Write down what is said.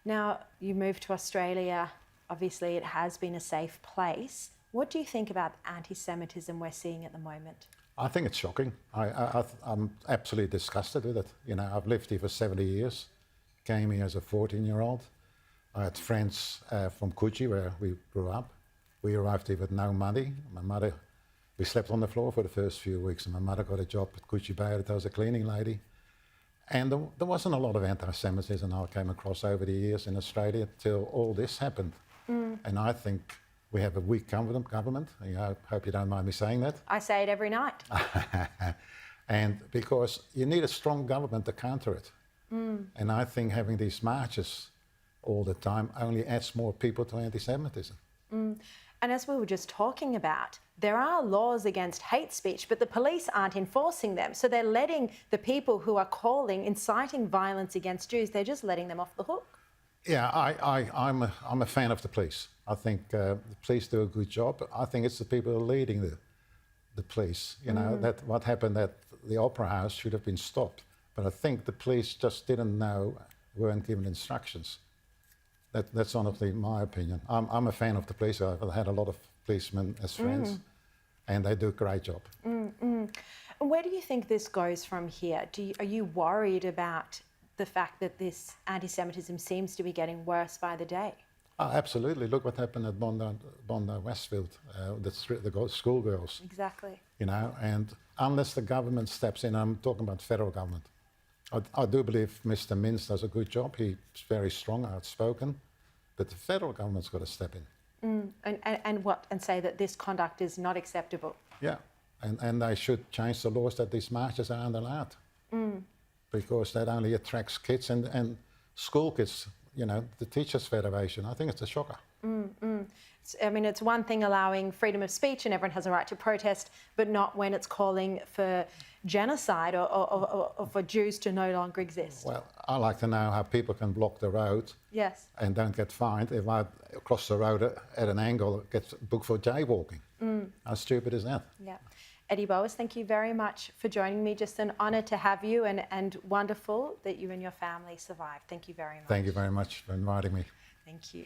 Now, you moved to Australia. Obviously, it has been a safe place. What do you think about the anti-Semitism we're seeing at the moment? I think it's shocking. I'm absolutely disgusted with it. You know, I've lived here for 70 years, came here as a 14-year-old. I had friends from Coogee, where we grew up. We arrived here with no money. We slept on the floor for the first few weeks, and my mother got a job at Coogee Bay as a cleaning lady. And there wasn't a lot of anti-Semitism I came across over the years in Australia till all this happened. And I think we have a weak government. I hope you don't mind me saying that. I say it every night. And because you need a strong government to counter it. And I think having these marches all the time only adds more people to anti-Semitism. And as we were just talking about, there are laws against hate speech, but the police aren't enforcing them. So they're letting the people who are inciting violence against Jews, they're just letting them off the hook. Yeah, I'm a fan of the police. I think the police do a good job. I think it's the people who are leading the police. You know, that what happened at the Opera House should have been stopped. But I think the police just didn't know, weren't given instructions. That's honestly my opinion. I'm a fan of the police. I've had a lot of policemen as friends, and they do a great job. And where do you think this goes from here? Are you worried about the fact that this anti-Semitism seems to be getting worse by the day? Oh, absolutely. Look what happened at Bondi Westfield, the schoolgirls. Exactly. You know, and unless the government steps in, I'm talking about federal government. I do believe Mr. Mintz does a good job. He's very strong, outspoken, but the federal government's got to step in. And say that this conduct is not acceptable. Yeah, and they should change the laws that these marches aren't allowed. Because that only attracts kids and school kids, you know, the Teachers' Federation. I think it's a shocker. I mean, it's one thing allowing freedom of speech and everyone has a right to protest, but not when it's calling for genocide or for Jews to no longer exist. Well, I like to know how people can block the road and don't get fined. If I cross the road at an angle, it gets booked for jaywalking. How stupid is that? Yeah. Eddy Boas, thank you very much for joining me. Just an honour to have you and wonderful that you and your family survived. Thank you very much. Thank you very much for inviting me. Thank you.